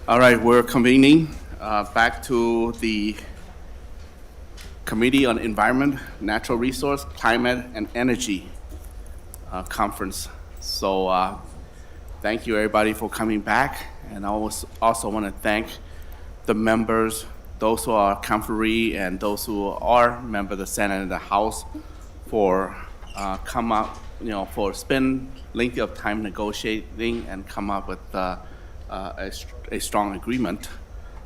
All right, we're convening back to the Committee on Environment, Natural Resource, Climate, and Energy conference. So thank you everybody for coming back. And I also want to thank the members, those who are conferee and those who are members of the Senate and the House for come up, for spend length of time negotiating and come up with a strong agreement.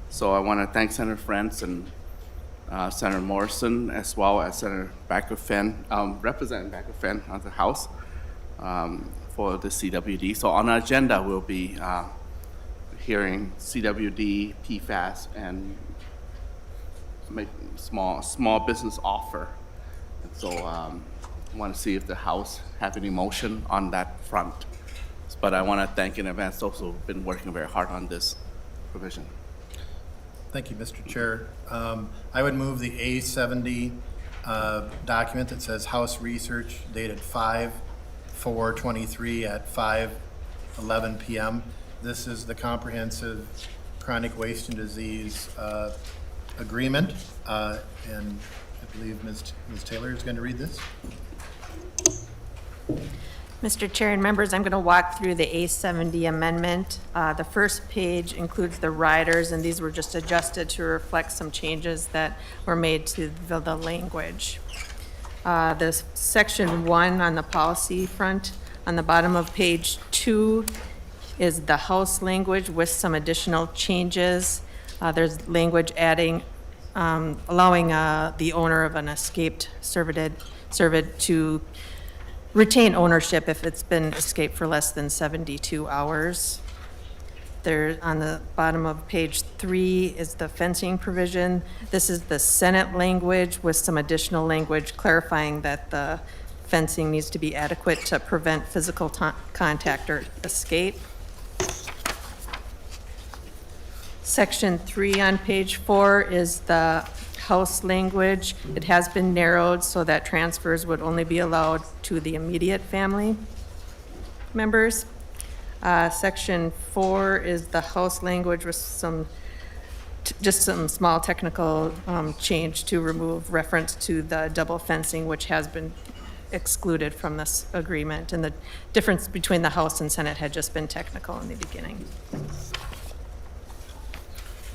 So I want to thank Senator France and Senator Morrison, as well as Senator Baker-Fenn, Representative Baker-Fenn of the House for the CWD. So on our agenda, we'll be hearing CWD, PFAS, and small business offer. And so I want to see if the House have any motion on that front. But I want to thank in advance those who have been working very hard on this provision. Thank you, Mr. Chair. I would move the A70 document that says House Research dated 5/4/23 at 5:11 p.m. This is the Comprehensive Chronic Waste and Disease Agreement, and I believe Ms. Taylor is going to read this. Mr. Chair and members, I'm going to walk through the A70 amendment. The first page includes the riders, and these were just adjusted to reflect some changes that were made to the language. The section 1 on the policy front, on the bottom of page 2, is the House language with some additional changes. There's language adding, allowing the owner of an escaped cervid to retain ownership if it's been escaped for less than 72 hours. There, on the bottom of page 3 is the fencing provision. This is the Senate language with some additional language clarifying that the fencing needs to be adequate to prevent physical contact or escape. Section 3 on page 4 is the House language. It has been narrowed so that transfers would only be allowed to the immediate family members. Section 4 is the House language with just some small technical change to remove reference to the double fencing, which has been excluded from this agreement. And the difference between the House and Senate had just been technical in the beginning.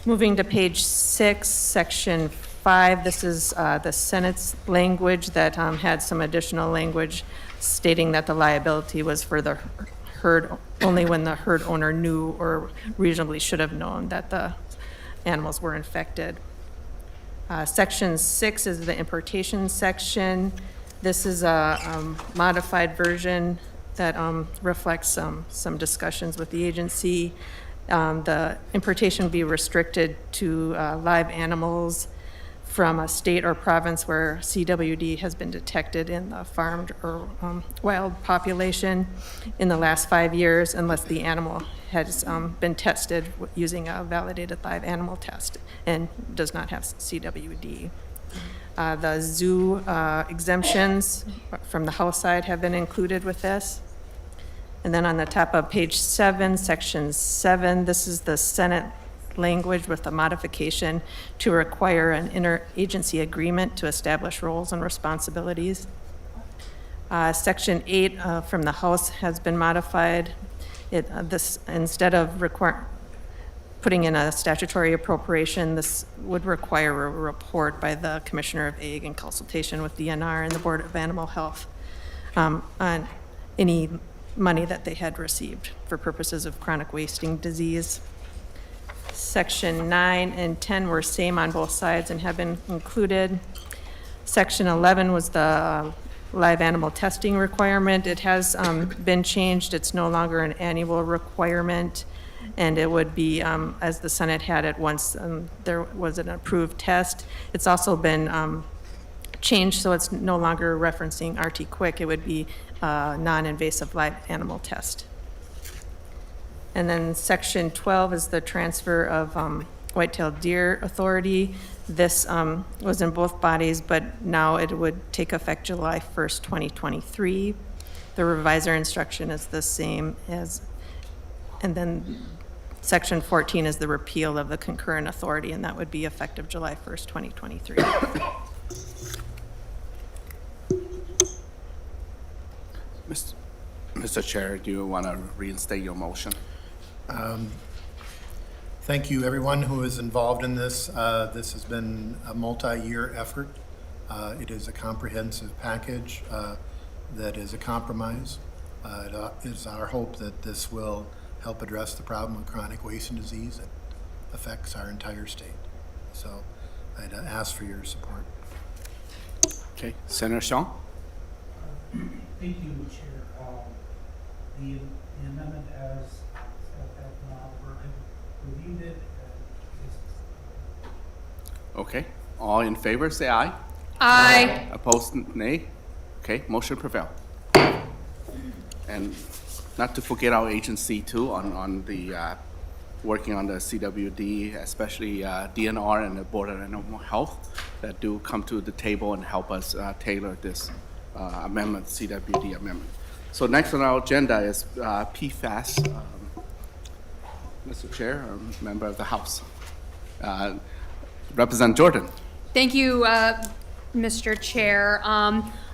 Moving to page 6, section 5, this is the Senate's language that had some additional language stating that the liability was for the herd only when the herd owner knew or reasonably should have known that the animals were infected. Section 6 is the importation section. This is a modified version that reflects some discussions with the agency. The importation will be restricted to live animals from a state or province where CWD has been detected in the farmed or wild population in the last 5 years, unless the animal has been tested using a validated live animal test and does not have CWD. The zoo exemptions from the House side have been included with this. And then on the top of page 7, section 7, this is the Senate language with a modification to require an interagency agreement to establish roles and responsibilities. Section 8 from the House has been modified. This, instead of putting in a statutory appropriation, this would require a report by the Commissioner of Ag in consultation with DNR and the Board of Animal Health on any money that they had received for purposes of chronic wasting disease. Section 9 and 10 were same on both sides and have been included. Section 11 was the live animal testing requirement. It has been changed. It's no longer an annual requirement, and it would be, as the Senate had it once there was an approved test. It's also been changed, so it's no longer referencing RT-Quick. It would be a non-invasive live animal test. And then section 12 is the transfer of white-tailed deer authority. This was in both bodies, but now it would take effect July 1st, 2023. The revisor instruction is the same as, and then Section 14 is the repeal of the concurrent authority, and that would be effective July 1st, 2023. Mr. Chair, do you want to reinstate your motion? Thank you, everyone who is involved in this. This has been a multi-year effort. It is a comprehensive package that is a compromise. It is our hope that this will help address the problem of chronic wasting disease that affects our entire state. So I'd ask for your support. Okay, Senator Shaw? Thank you, Chair. The amendment as reviewed it. Okay, all in favor, say aye. Aye. Opposed, nay? Okay, motion prevail. And not to forget our agency too on the, working on the CWD, especially DNR and the Board of Animal Health that do come to the table and help us tailor this amendment, CWD amendment. So next on our agenda is PFAS. Mr. Chair, member of the House. Representative Jordan. Thank you, Mr. Chair.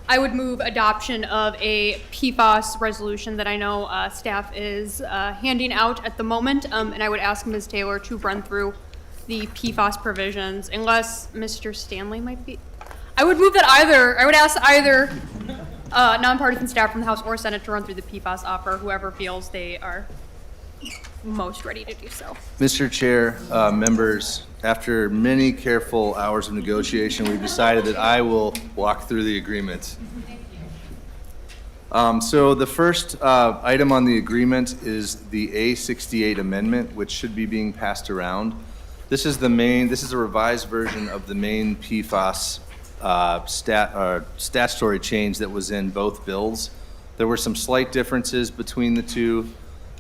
I would move adoption of a PFAS resolution that I know staff is handing out at the moment, and I would ask Ms. Taylor to run through the PFAS provisions, unless Mr. Stanley might be. I would move that I would ask either nonpartisan staff from the House or Senate to run through the PFAS offer, whoever feels they are most ready to do so. Mr. Chair, members, after many careful hours of negotiation, we've decided that I will walk through the agreement. So the first item on the agreement is the A68 amendment, which should be being passed around. This is a revised version of the main PFAS statutory change that was in both bills. There were some slight differences between the two.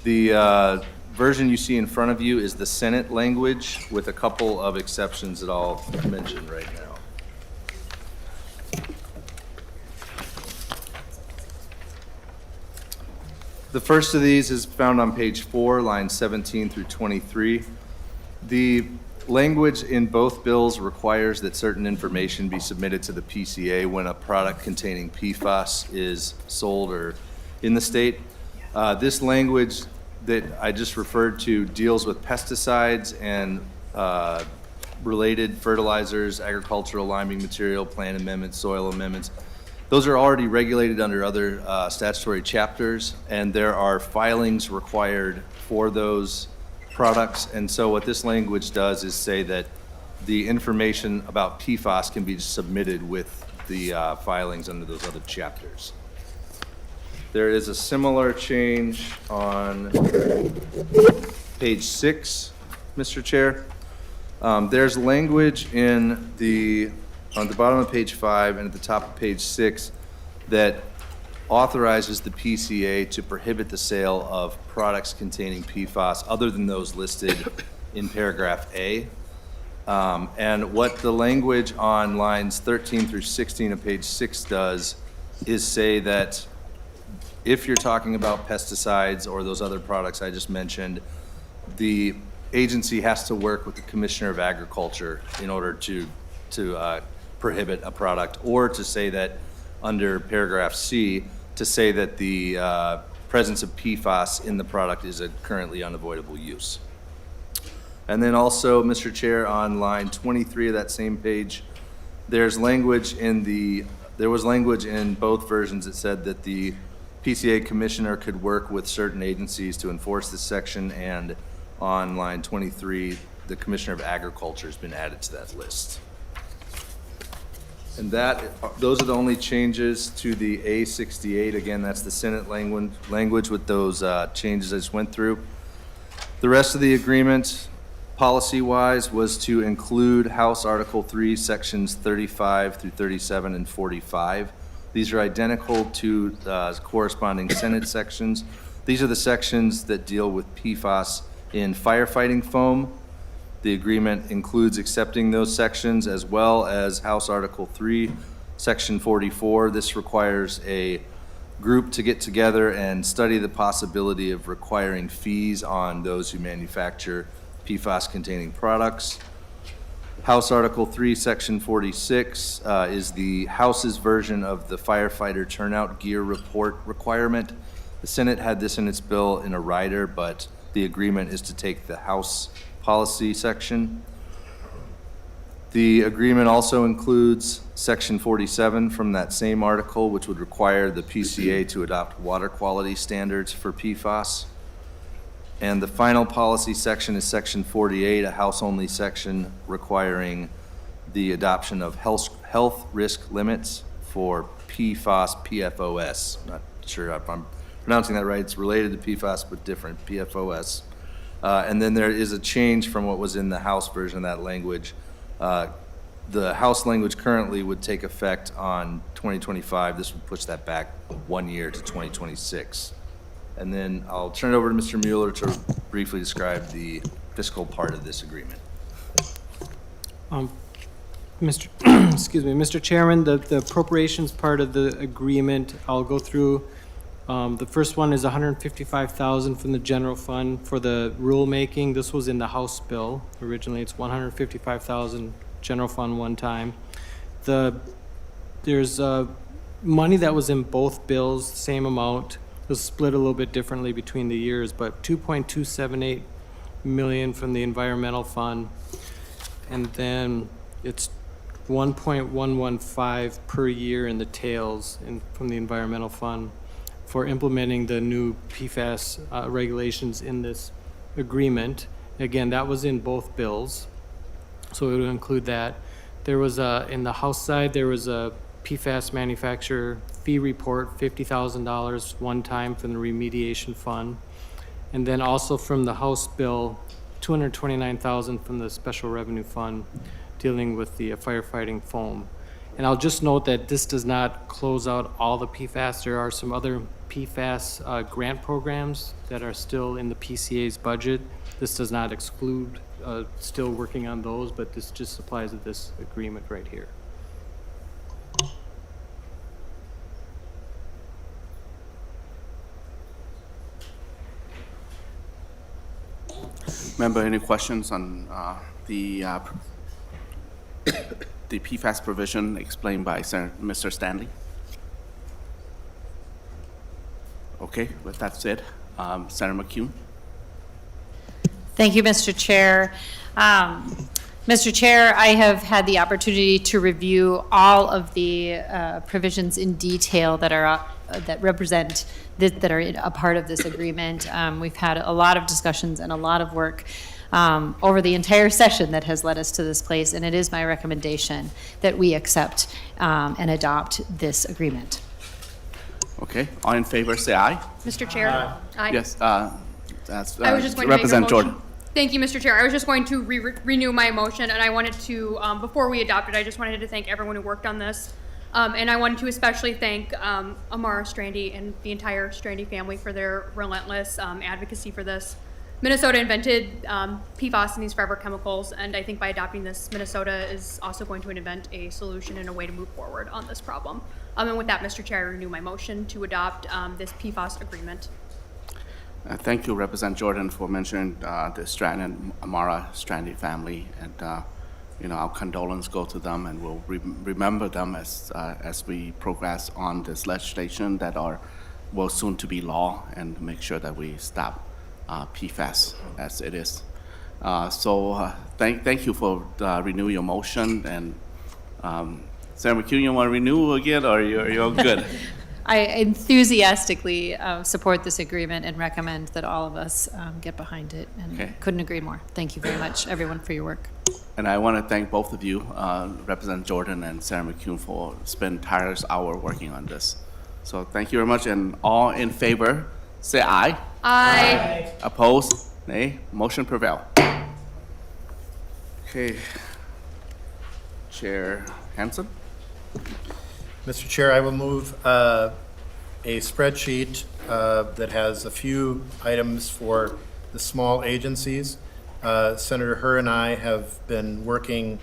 The version you see in front of you is the Senate language with a couple of exceptions that I'll mention right now. The first of these is found on page 4, lines 17 through 23. The language in both bills requires that certain information be submitted to the PCA when a product containing PFAS is sold or in the state. This language that I just referred to deals with pesticides and related fertilizers, agricultural liming material, plant amendments, soil amendments. Those are already regulated under other statutory chapters, and there are filings required for those products. And so what this language does is say that the information about PFAS can be submitted with the filings under those other chapters. There is a similar change on page 6, Mr. Chair. There's language on the bottom of page 5 and at the top of page 6 that authorizes the PCA to prohibit the sale of products containing PFAS other than those listed in paragraph A. And what the language on lines 13 through 16 of page 6 does is say that if you're talking about pesticides or those other products I just mentioned, the agency has to work with the Commissioner of Agriculture in order to prohibit a product, or to say that under paragraph C, to say that the presence of PFAS in the product is a currently unavoidable use. And then also, Mr. Chair, on line 23 of that same page, there was language in both versions that said that the PCA commissioner could work with certain agencies to enforce this section, and on line 23, the Commissioner of Agriculture has been added to that list. And those are the only changes to the A68. Again, that's the Senate language with those changes I just went through. The rest of the agreement, policy-wise, was to include House Article 3, Sections 35 through 37 and 45. These are identical to corresponding Senate sections. These are the sections that deal with PFAS in firefighting foam. The agreement includes accepting those sections, as well as House Article 3, Section 44. This requires a group to get together and study the possibility of requiring fees on those who manufacture PFAS-containing products. House Article 3, Section 46 is the House's version of the firefighter turnout gear report requirement. The Senate had this in its bill in a rider, but the agreement is to take the House policy section. The agreement also includes Section 47 from that same article, which would require the PCA to adopt water quality standards for PFAS. And the final policy section is Section 48, a House-only section requiring the adoption of health risk limits for PFOS. Not sure if I'm pronouncing that right. It's related to PFAS, but different, PFOS. And then there is a change from what was in the House version of that language. The House language currently would take effect on 2025. This would push that back 1 year to 2026. And then I'll turn it over to Mr. Mueller to briefly describe the fiscal part of this agreement. Mr. Chairman, the appropriations part of the agreement, I'll go through. The first one is $155,000 from the general fund for the rulemaking. This was in the House bill. Originally, it's $155,000 general fund one time. There's money that was in both bills, same amount. It was split a little bit differently between the years, but $2.278 million from the environmental fund, and then it's $1.115 per year in the tails from the environmental fund for implementing the new PFAS regulations in this agreement. Again, that was in both bills, so it would include that. There was in the House side, there was a PFAS manufacturer fee report, $50,000 one time from the remediation fund. And then also from the House bill, $229,000 from the special revenue fund dealing with the firefighting foam. And I'll just note that this does not close out all the PFAS. There are some other PFAS grant programs that are still in the PCA's budget. This does not exclude still working on those, but this just applies to this agreement right here. Member, any questions on the PFAS provision explained by Mr. Stanley? Okay, with that said, Senator McCune. Thank you, Mr. Chair. Mr. Chair, I have had the opportunity to review all of the provisions in detail that are that represent that are a part of this agreement. We've had a lot of discussions and a lot of work over the entire session that has led us to this place, and it is my recommendation that we accept and adopt this agreement. Okay, all in favor, say aye. Mr. Chair? Aye. Yes, that's I was just going to make a Representative motion. Jordan. Thank you, Mr. Chair. I was just going to renew my motion, and I wanted to, before we adopt it, I just wanted to thank everyone who worked on this. And I wanted to especially thank Amara Strandy and the entire Strandy family for their relentless advocacy for this. Minnesota invented PFAS and these forever chemicals, and I think by adopting this, Minnesota is also going to invent a solution and a way to move forward on this problem. And with that, Mr. Chair, I renew my motion to adopt this PFAS agreement. Thank you, Representative Jordan, for mentioning the Stratton and Amara Strandy family, and you know, our condolences go to them, and we'll remember them as we progress on this legislation that will soon to be law, and make sure that we stop PFAS as it is. Thank you for renewing your motion, and Senator McCune, you want to renew again, or you're good? I enthusiastically support this agreement and recommend that all of us get behind it, and Okay. couldn't agree more. Thank you very much, everyone, for your work. And I want to thank both of you, Representative Jordan and Senator McCune, for spending tireless hour working on this. So thank you very much, and all in favor, say aye. Aye. Opposed? Nay. Motion prevail. Okay. Chair Hanson? Mr. Chair, I will move a spreadsheet that has a few items for the small agencies. Senator Herr and I have been working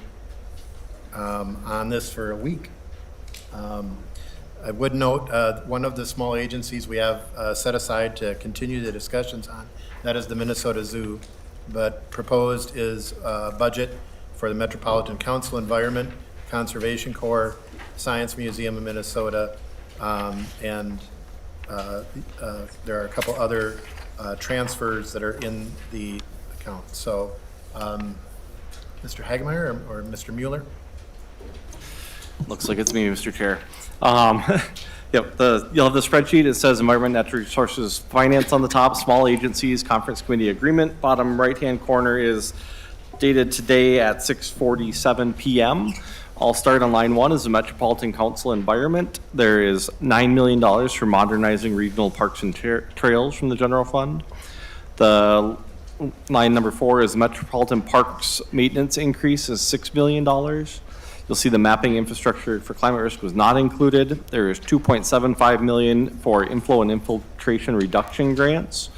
on this for a week. I would note, one of the small agencies we have set aside to continue the discussions on, that is the Minnesota Zoo. But proposed is a budget for the Metropolitan Council Environment, Conservation Corps, Science Museum of Minnesota, and there are a couple other transfers that are in the account. So, Mr. Hagemeyer or Mr. Mueller? Looks like it's me, Mr. Chair. Yep, you'll have the spreadsheet. It says Environment, Natural Resources, Finance on the top, Small Agencies, Conference Committee Agreement. Bottom right-hand corner is dated today at 6:47 p.m. I'll start on line 1 is the Metropolitan Council Environment. There is $9 million for modernizing regional parks and trails from the general fund. The line number 4 is Metropolitan Parks Maintenance increase is $6 million. You'll see the mapping infrastructure for climate risk was not included. There is $2.75 million for inflow and infiltration reduction grants.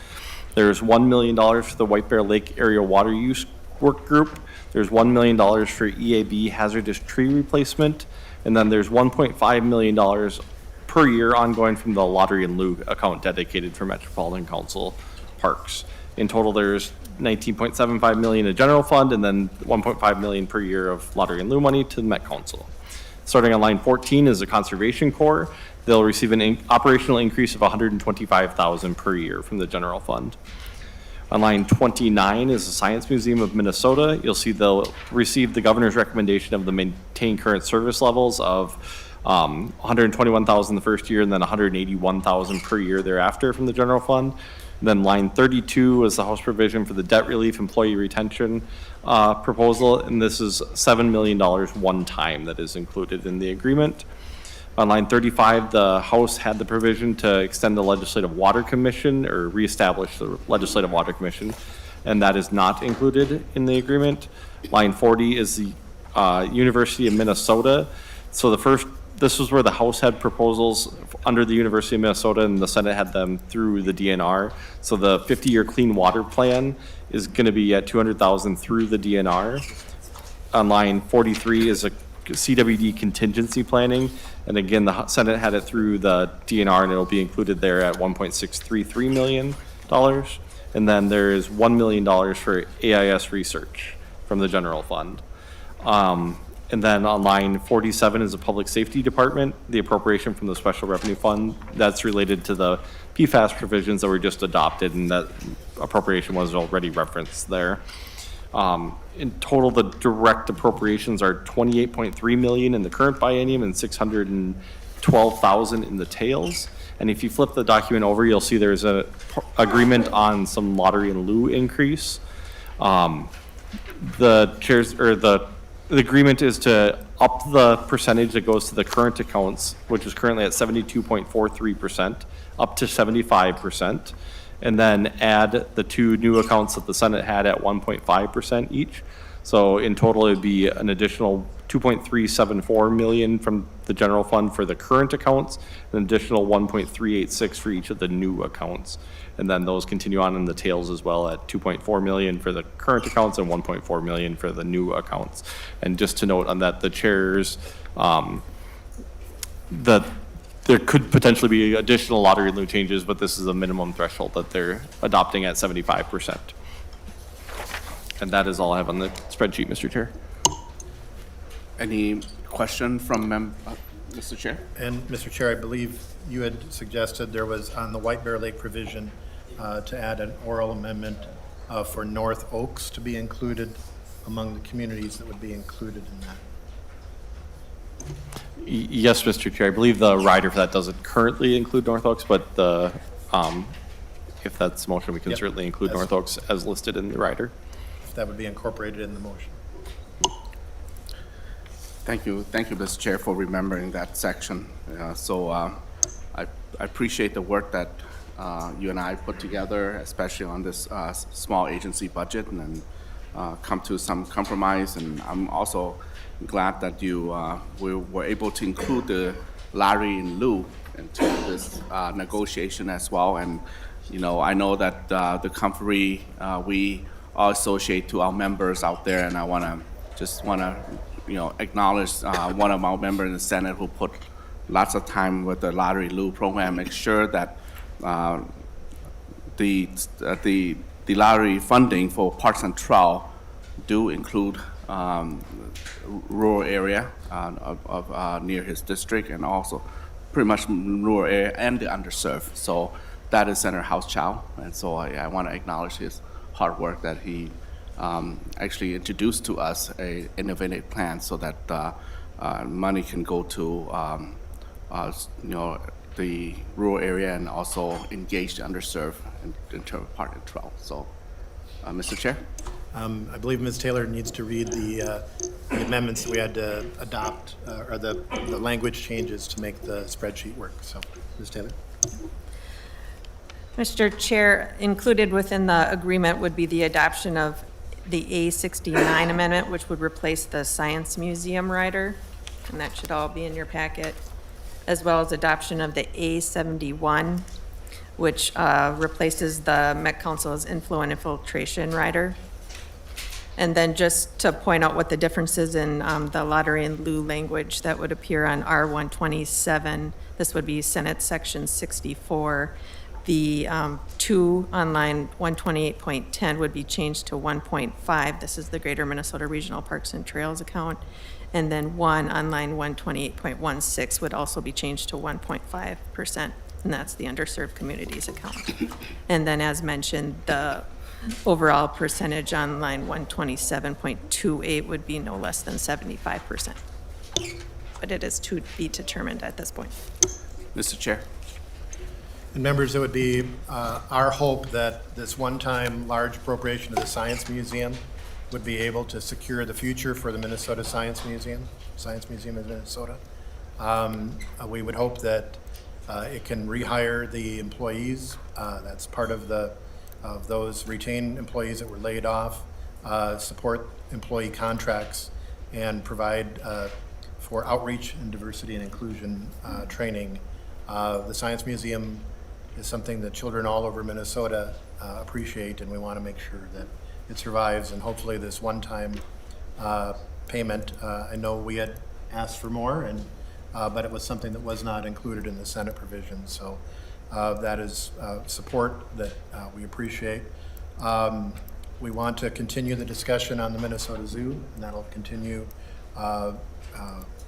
There's $1 million for the White Bear Lake Area Water Use Work Group. There's $1 million for EAB hazardous tree replacement. And then there's $1.5 million per year ongoing from the Lottery and Loo account dedicated for Metropolitan Council Parks. In total, there's $19.75 million in general fund and then $1.5 million per year of Lottery and Loo money to the Met Council. Starting on line 14 is the Conservation Corps. They'll receive an operational increase of $125,000 per year from the general fund. On line 29 is the Science Museum of Minnesota. You'll see they'll receive the governor's recommendation of the maintain current service levels of $121,000 the first year and then $181,000 per year thereafter from the general fund. Then line 32 is the House provision for the debt relief employee retention proposal, and this is $7 million one time that is included in the agreement. On line 35, the House had the provision to extend the Legislative Water Commission or reestablish the Legislative Water Commission, and that is not included in the agreement. Line 40 is the University of Minnesota. So this was where the House had proposals under the University of Minnesota and the Senate had them through the DNR. So the 50-year clean water plan is going to be at $200,000 through the DNR. On line 43 is a CWD contingency planning. And again, the Senate had it through the DNR and it'll be included there at $1.633 million. And then there is $1 million for AIS research from the general fund. And then on line 47 is the Public Safety Department, the appropriation from the Special Revenue Fund. That's related to the PFAS provisions that were just adopted, and that appropriation was already referenced there. In total, the direct appropriations are $28.3 million in the current biennium and $612,000 in the tails. And if you flip the document over, you'll see there's an agreement on some Lottery and Loo increase. The agreement is to up the percentage that goes to the current accounts, which is currently at 72.43%, up to 75%, and then add the 2 new accounts that the Senate had at 1.5% each. So in total, it'd be an additional $2.374 million from the general fund for the current accounts, an additional $1.386 for each of the new accounts. And then those continue on in the tails as well at $2.4 million for the current accounts and $1.4 million for the new accounts. And just to note on that, the chairs, that there could potentially be additional Lottery and Loo changes, but this is a minimum threshold that they're adopting at 75%. And that is all I have on the spreadsheet, Mr. Chair. Any question from Mr. Chair? And Mr. Chair, I believe you had suggested there was on the White Bear Lake provision to add an oral amendment for North Oaks to be included among the communities that would be included in that. Yes, Mr. Chair. I believe the rider for that doesn't currently include North Oaks, but if that's the motion, we can certainly include North Oaks as listed in the rider. If that would be incorporated in the motion. Thank you, Mr. Chair, for remembering that section. I appreciate the work that you and I put together, especially on this small agency budget, and then come to some compromise. And I'm also glad that we were able to include the Larry and Lou into this negotiation as well. And I know that the company we all associate to our members out there, and I want to acknowledge one of our members in the Senate who put lots of time with the Lottery Lou program, make sure that the lottery funding for Parks and Trail do include rural area of near his district, and also pretty much rural area and the underserved. So that is Senator Hawj, and so I want to acknowledge his hard work that he actually introduced to us a innovative plan so that money can go to the rural area and also engage the underserved in terms of Park and Trail. So, Mr. Chair. I believe Ms. Taylor needs to read the amendments that we had to adopt, or the language changes to make the spreadsheet work. So, Ms. Taylor. Mr. Chair, included within the agreement would be the adoption of the A69 amendment, which would replace the Science Museum rider, and that should all be in your packet, as well as adoption of the A71, which replaces the Met Council's inflow and infiltration rider. And then just to point out what the difference is in the lottery and lieu language that would appear on R127, this would be Senate Section 64. The 2 on line 128.10 would be changed to 1.5. This is the Greater Minnesota Regional Parks and Trails account. And then 1 on line 128.16 would also be changed to 1.5%, and that's the underserved communities account. And then as mentioned, the overall percentage on line 127.28 would be no less than 75%. But it is to be determined at this point. Mr. Chair. And members, it would be our hope that this one-time large appropriation to the Science Museum would be able to secure the future for the Minnesota Science Museum of Minnesota. We would hope that it can rehire the employees. That's part of those retained employees that were laid off, support employee contracts, and provide for outreach and diversity and inclusion training. The Science Museum is something that children all over Minnesota appreciate, and we want to make sure that it survives, and hopefully this one-time payment, I know we had asked for more, but it was something that was not included in the Senate provision, so that is support that we appreciate. We want to continue the discussion on the Minnesota Zoo, and that'll continue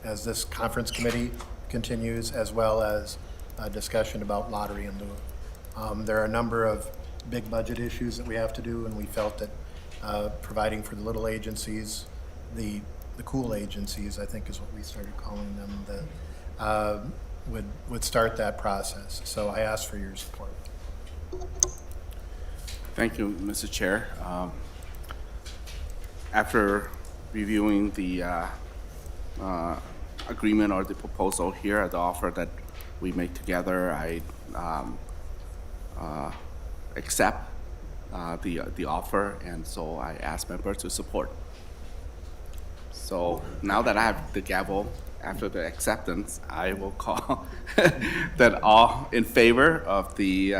as this conference committee continues, as well as a discussion about lottery and lieu. There are a number of big budget issues that we have to do, and we felt that providing for the little agencies, the cool agencies, I think is what we started calling them, that would start that process. So I ask for your support. Thank you, Mr. Chair. After reviewing the agreement or the proposal here, the offer that we make together, I accept the offer, and so I ask members to support. So now that I have the gavel, after the acceptance, I will call that all in favor of the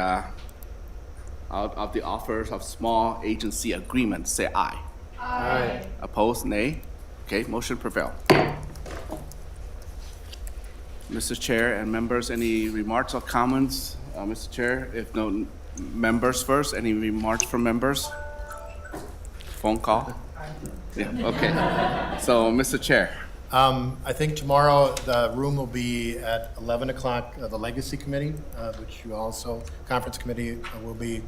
offers of small agency agreement, say aye. Aye. Opposed, nay. Okay, motion prevailed. Mr. Chair and members, any remarks or comments? Mr. Chair, if no, members first, any remarks from members? Phone call? Yeah, okay. So, Mr. Chair. I think tomorrow the room will be at 11 o'clock, the Legacy Committee, which you also, Conference Committee will be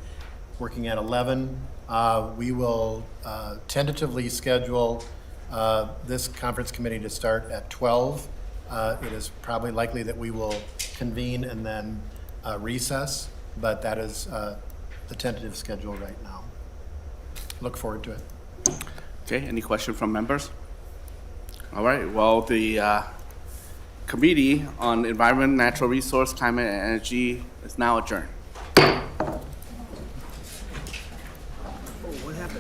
working at 11. We will tentatively schedule this Conference Committee to start at 12. It is probably likely that we will convene and then recess, but that is the tentative schedule right now. Look forward to it. Okay, any question from members? All right, well, the Committee on Environment, Natural Resource, Climate, and Energy is now adjourned. What happened?